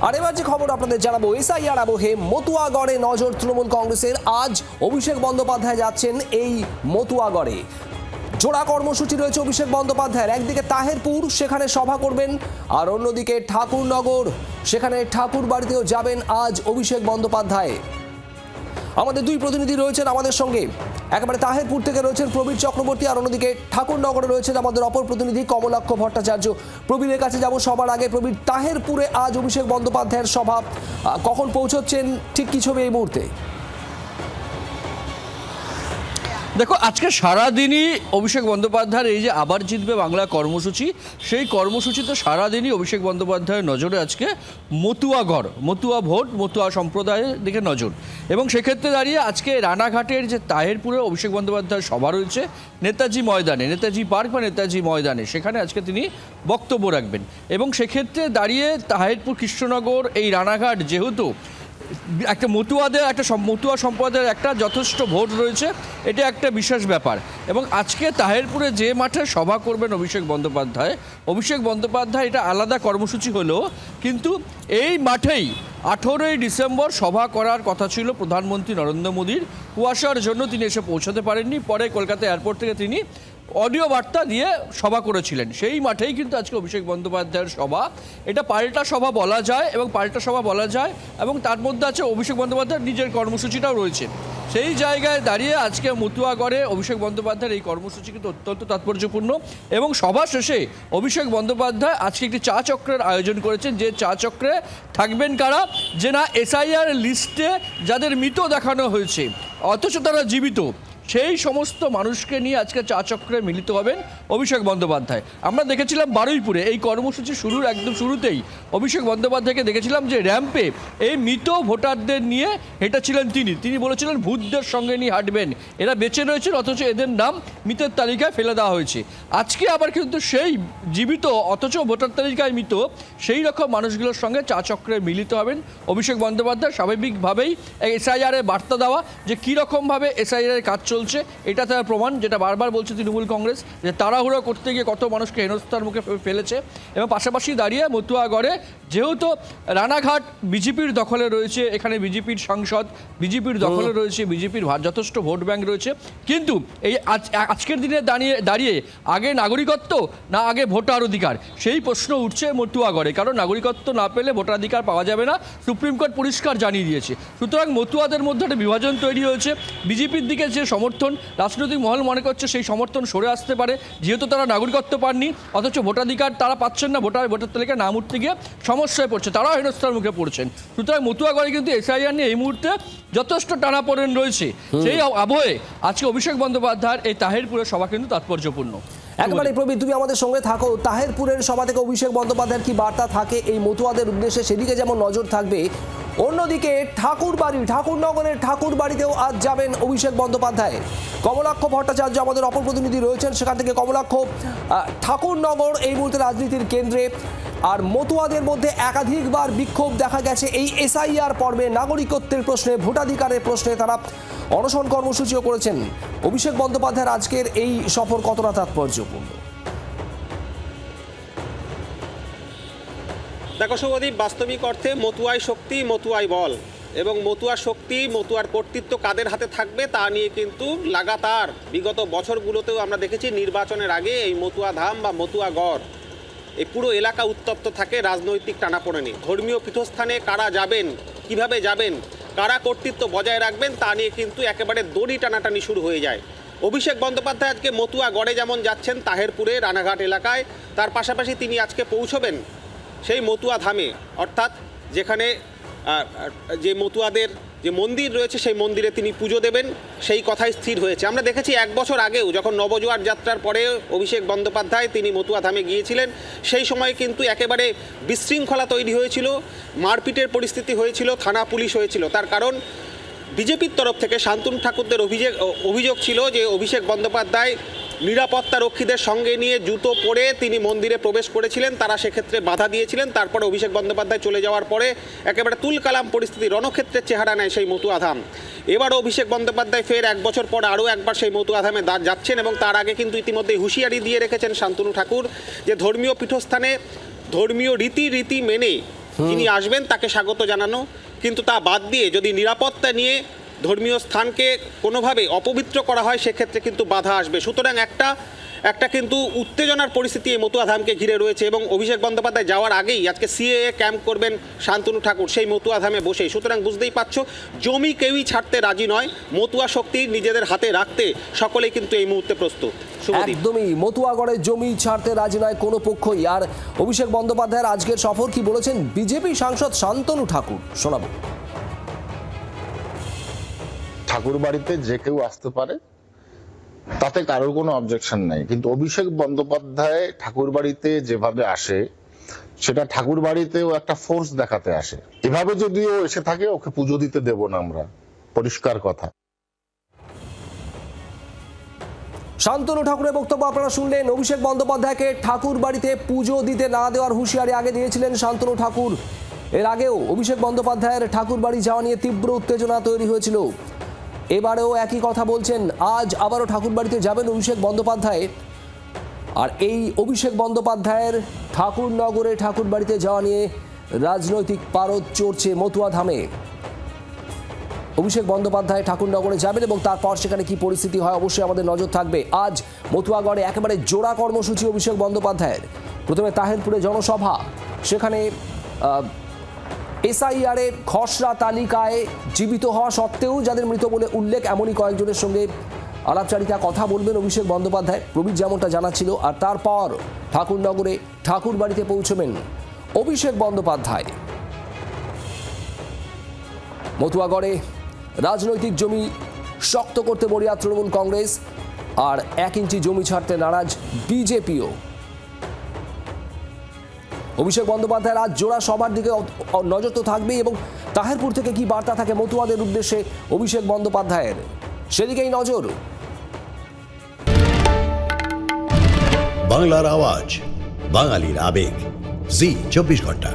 আর এবার যে খবর আপনাদের জানাবো, এসআইআর আবহে মতুয়াগড়ে নজর তৃণমূল কংগ্রেসের। আজ অভিষেক বন্দ্যোপাধ্যায় যাচ্ছেন এই মতুয়াগড়ে। জোড়া কর্মসূচি রয়েছে অভিষেক বন্দ্যোপাধ্যায়ের। একদিকে তাহেরপুর, সেখানে সভা করবেন, আর অন্যদিকে ঠাকুরনগর, সেখানে ঠাকুর বাড়িতেও যাবেন আজ অভিষেক বন্দ্যোপাধ্যায়। আমাদের দুই প্রতিনিধি রয়েছেন আমাদের সঙ্গে, একেবারে তাহেরপুর থেকে রয়েছেন প্রবীর চক্রবর্তী, আর অন্যদিকে ঠাকুরনগরে রয়েছেন আমাদের অপর প্রতিনিধি কমলাক্ষ ভট্টাচার্য। প্রবীরের কাছে যাব সবার আগে। প্রবীর, তাহেরপুরে আজ অভিষেক বন্দ্যোপাধ্যায়ের সভা, কখন পৌঁছচ্ছেন, ঠিক কি ছবি এই মুহূর্তে? দেখো, আজকে সারাদিনই অভিষেক বন্দ্যোপাধ্যায়ের এই যে আবার জিতবে বাংলা কর্মসূচি, সেই কর্মসূচিতে সারাদিনই অভিষেক বন্দ্যোপাধ্যায়ের নজরে আজকে মতুয়াগড়, মতুয়া ভোট, মতুয়া সম্প্রদায়ের দিকে নজর। এবং সেক্ষেত্রে দাঁড়িয়ে আজকে রানাঘাটের যে তাহেরপুরে অভিষেক বন্দ্যোপাধ্যায়ের সভা রয়েছে নেতাজি ময়দানে, নেতাজি পার্ক বা নেতাজি ময়দানে, সেখানে আজকে তিনি বক্তব্য রাখবেন। এবং সেক্ষেত্রে দাঁড়িয়ে তাহেরপুর, কৃষ্ণনগর, এই রানাঘাট যেহেতু একটা মতুয়া সম্প্রদায়ের একটা যথেষ্ট ভোট রয়েছে, এটা একটা বিশেষ ব্যাপার। এবং আজকে তাহেরপুরে যে মাঠে সভা করবেন অভিষেক বন্দ্যোপাধ্যায় এটা আলাদা কর্মসূচি হলো, কিন্তু এই মাঠেই 18ই ডিসেম্বর সভা করার কথা ছিল প্রধানমন্ত্রী নরেন্দ্র মোদীর। কুয়াশার জন্য তিনি এসে পৌঁছাতে পারেননি, পরে কলকাতা এয়ারপোর্ট থেকে তিনি অডিও বার্তা দিয়ে সভা করেছিলেন। সেই মাঠেই কিন্তু আজকে অভিষেক বন্দ্যোপাধ্যায়ের সভা। এটা পাল্টা সভা বলা যায়, এবং তার মধ্যে আছে অভিষেক বন্দ্যোপাধ্যায়ের নিজের কর্মসূচিটাও রয়েছে। সেই জায়গায় দাঁড়িয়ে আজকে মতুয়াগড়ে অভিষেক বন্দ্যোপাধ্যায়ের এই কর্মসূচি কিন্তু অত্যন্ত তাৎপর্যপূর্ণ। এবং সভা শেষে অভিষেক বন্দ্যোপাধ্যায় আজকে একটি চা চক্রের আয়োজন করেছেন, যে চা চক্রে থাকবেন কারা, যে না এসআইআর লিস্টে যাদের মৃত দেখানো হয়েছে অথচ তারা জীবিত, সেই সমস্ত মানুষকে নিয়ে আজকে চা চক্রে মিলিত হবেন অভিষেক বন্দ্যোপাধ্যায়। আমরা দেখেছিলাম বারুইপুরে এই কর্মসূচি শুরুর একদম শুরুতেই অভিষেক বন্দ্যোপাধ্যায়কে দেখেছিলাম যে র্যাম্পে এই মৃত ভোটারদের নিয়ে হেঁটেছিলেন। তিনি বলেছিলেন ভূতদের সঙ্গে নিয়ে হাঁটবেন, এরা বেঁচে রয়েছেন অথচ এদের নাম মৃতের তালিকায় ফেলে দেওয়া হয়েছে। আজকে আবার কিন্তু সেই জীবিত অথচ ভোটার তালিকায় মৃত সেই রকম মানুষগুলোর সঙ্গে চা চক্রে মিলিত হবেন অভিষেক বন্দ্যোপাধ্যায়। স্বাভাবিকভাবেই এসআইআরের বার্তা দেওয়া, যে কীরকমভাবে এসআইআরের কাজ চলছে, এটা তার প্রমাণ, যেটা বারবার বলছে তৃণমূল কংগ্রেস, যে তাড়াহুড়ো করতে গিয়ে কত মানুষকে হেনস্থার মুখে ফেলেছে। এবং পাশাপাশি দাঁড়িয়ে মতুয়াগড়ে যেহেতু রানাঘাট বিজেপির দখলে রয়েছে, এখানে বিজেপির সাংসদ, বিজেপির দখলে রয়েছে, বিজেপির যথেষ্ট ভোট ব্যাংক রয়েছে, কিন্তু এই আজকের দিনে দাঁড়িয়ে আগে নাগরিকত্ব না আগে ভোটার অধিকার, সেই প্রশ্ন উঠছে মতুয়াগড়ে। কারণ নাগরিকত্ব না পেলে ভোটাধিকার পাওয়া যাবে না, সুপ্রিম কোর্ট পরিষ্কার জানিয়ে দিয়েছে। সুতরাং মতুয়াদের মধ্যে একটা বিভাজন তৈরি হয়েছে। বিজেপির দিকে যে সমর্থন, রাজনৈতিক মহল মনে করছে সেই সমর্থন সরে আসতে পারে, যেহেতু তারা নাগরিকত্ব পাননি অথচ ভোটাধিকার তারা পাচ্ছেন না, ভোটার তালিকায় নাম উঠতে গিয়ে সমস্যায় পড়ছে, তারাও হেনস্থার মুখে পড়ছেন। সুতরাং মতুয়াগড়ে কিন্তু এসআইআর নিয়ে এই মুহূর্তে যথেষ্ট টানাপোড়েন রয়েছে। সেই আবহে আজকে অভিষেক বন্দ্যোপাধ্যায়ের এই তাহেরপুরের সভা কিন্তু তাৎপর্যপূর্ণ। একেবারে প্রবীর, তুমি আমাদের সঙ্গে থাকো। তাহেরপুরের সভা থেকে অভিষেক বন্দ্যোপাধ্যায়ের কি বার্তা থাকে এই মতুয়াদের উদ্দেশ্যে, সেদিকে যেমন নজর থাকবে, অন্যদিকে ঠাকুরনগরের ঠাকুর বাড়িতেও আজ যাবেন অভিষেক বন্দ্যোপাধ্যায়। কমলাক্ষ ভট্টাচার্য আমাদের অপর প্রতিনিধি রয়েছেন সেখান থেকে। কমলাক্ষ, ঠাকুরনগর এই মুহূর্তে রাজনীতির কেন্দ্রে, আর মতুয়াদের মধ্যে একাধিকবার বিক্ষোভ দেখা গেছে এই এসআইআর পর্বে, নাগরিকত্বের প্রশ্নে, ভোটাধিকারের প্রশ্নে তারা অনশন কর্মসূচিও করেছেন। অভিষেক বন্দ্যোপাধ্যায়ের আজকের এই সফর কতটা তাৎপর্যপূর্ণ? দেখো শুভদীপ, বাস্তবিক অর্থে মতুয়াই শক্তি, মতুয়াই বল, এবং মতুয়া শক্তি, মতুয়ার কর্তৃত্ব কাদের হাতে থাকবে তা নিয়ে কিন্তু লাগাতার বিগত বছরগুলোতেও আমরা দেখেছি নির্বাচনের আগে এই মতুয়া ধাম বা মতুয়াগড় এই পুরো এলাকা উত্তপ্ত থাকে রাজনৈতিক টানাপোড়েনে। ধর্মীয় পীঠস্থানে কারা যাবেন, কিভাবে যাবেন, কারা কর্তৃত্ব বজায় রাখবেন তা নিয়ে কিন্তু একেবারে দড়ি টানাটানি শুরু হয়ে যায়। অভিষেক বন্দ্যোপাধ্যায় আজকে মতুয়াগড়ে যেমন যাচ্ছেন, তাহেরপুরে রানাঘাট এলাকায়, তার পাশাপাশি তিনি আজকে পৌঁছবেন সেই মতুয়া ধামে, অর্থাৎ যেখানে যে মতুয়াদের যে মন্দির রয়েছে সেই মন্দিরে তিনি পুজো দেবেন, সেই কথাই স্থির হয়েছে। আমরা দেখেছি 1 বছর আগেও যখন নবজোয়ার যাত্রার পরে অভিষেক বন্দ্যোপাধ্যায় তিনি মতুয়া ধামে গিয়েছিলেন, সেই সময় কিন্তু একেবারে বিশৃঙ্খলা তৈরি হয়েছিল, মারপিটের পরিস্থিতি হয়েছিল, থানা পুলিশ হয়েছিল। তার কারণ বিজেপির তরফ থেকে শান্তনু ঠাকুরদের অভিযোগ ছিল যে অভিষেক বন্দ্যোপাধ্যায় নিরাপত্তা রক্ষীদের সঙ্গে নিয়ে জুতো পরে তিনি মন্দিরে প্রবেশ করেছিলেন, তারা সেক্ষেত্রে বাধা দিয়েছিলেন। তারপরে অভিষেক বন্দ্যোপাধ্যায় চলে যাওয়ার পরে একেবারে তুলকালাম পরিস্থিতি, রণক্ষেত্রের চেহারা নেয় সেই মতুয়া ধাম। এবার অভিষেক বন্দ্যোপাধ্যায় ফের 1 বছর পর আরও একবার সেই মতুয়া ধামে যাচ্ছেন, এবং তার আগে কিন্তু ইতিমধ্যে হুঁশিয়ারি দিয়ে রেখেছেন শান্তনু ঠাকুর যে ধর্মীয় পীঠস্থানে ধর্মীয় রীতি মেনে যিনি আসবেন তাকে স্বাগত জানানো, কিন্তু তা বাদ দিয়ে যদি নিরাপত্তা নিয়ে ধর্মীয় স্থানকে কোনোভাবে অপবিত্র করা হয় সেক্ষেত্রে কিন্তু বাধা আসবে। সুতরাং একটা কিন্তু উত্তেজনার পরিস্থিতি এই মতুয়া ধামকে ঘিরে রয়েছে এবং অভিষেক বন্দ্যোপাধ্যায় যাওয়ার আগেই আজকে সিএএ ক্যাম্প করবেন শান্তনু ঠাকুর সেই মতুয়া ধামে বসেই। সুতরাং বুঝতেই পারছো, জমি কেউই ছাড়তে রাজি নয়, মতুয়া শক্তি নিজেদের হাতে রাখতে সকলেই কিন্তু এই মুহূর্তে প্রস্তুত। শুভদীপ। একদমই, মতুয়াগড়ের জমি ছাড়তে রাজি নয় কোনো পক্ষই। আর অভিষেক বন্দ্যোপাধ্যায়ের আজকের সফর কি বলেছেন বিজেপি সাংসদ শান্তনু ঠাকুর, শোনাবো। ঠাকুর বাড়িতে যে কেউ আসতে পারে, তাতে কারোর কোনো অবজেকশন নাই, কিন্তু অভিষেক বন্দ্যোপাধ্যায় ঠাকুর বাড়িতে যেভাবে আসে সেটা ঠাকুর বাড়িতেও একটা ফোর্স দেখাতে আসে। এভাবে যদিও এসে থাকে, ওকে পুজো দিতে দেব না আমরা, পরিষ্কার কথা। শান্তনু ঠাকুরের বক্তব্য আপনারা শুনলেন। অভিষেক বন্দ্যোপাধ্যায়কে ঠাকুর বাড়িতে পুজো দিতে না দেওয়ার হুঁশিয়ারি আগে দিয়েছিলেন শান্তনু ঠাকুর। এর আগেও অভিষেক বন্দ্যোপাধ্যায়ের ঠাকুর বাড়ি যাওয়া নিয়ে তীব্র উত্তেজনা তৈরি হয়েছিল। এবারেও একই কথা বলছেন, আজ আবারও ঠাকুর বাড়িতে যাবেন অভিষেক বন্দ্যোপাধ্যায়। আর এই অভিষেক বন্দ্যোপাধ্যায়ের ঠাকুরনগরে ঠাকুর বাড়িতে যাওয়া নিয়ে রাজনৈতিক পারদ চড়ছে মতুয়া ধামে। অভিষেক বন্দ্যোপাধ্যায় ঠাকুরনগরে যাবেন এবং তারপর সেখানে কি পরিস্থিতি হয় অবশ্যই আমাদের নজর থাকবে। আজ মতুয়াগড়ে একেবারে জোড়া কর্মসূচি অভিষেক বন্দ্যোপাধ্যায়ের। প্রথমে তাহেরপুরে জনসভা, সেখানে এসআইআর এর খসড়া তালিকায় জীবিত হওয়া সত্ত্বেও যাদের মৃত বলে উল্লেখ, এমনই কয়েকজনের সঙ্গে আলাপচারিতা কথা বলবেন অভিষেক বন্দ্যোপাধ্যায়, প্রবীর যেমনটা জানাচ্ছিল। আর তারপর ঠাকুরনগরে ঠাকুর বাড়িতে পৌঁছবেন অভিষেক বন্দ্যোপাধ্যায়। মতুয়াগড়ে রাজনৈতিক জমি শক্ত করতে মরিয়া তৃণমূল কংগ্রেস, আর 1 ইঞ্চি জমি ছাড়তে নারাজ বিজেপিও। অভিষেক বন্দ্যোপাধ্যায়ের আজ জোড়া সভার দিকে নজর তো থাকবেই, এবং তাহেরপুর থেকে কি বার্তা থাকে মতুয়াদের উদ্দেশ্যে অভিষেক বন্দ্যোপাধ্যায়ের, সেদিকেই নজর। বাংলার আওয়াজ, বাঙালির আবেগ, জি 24 ঘন্টা।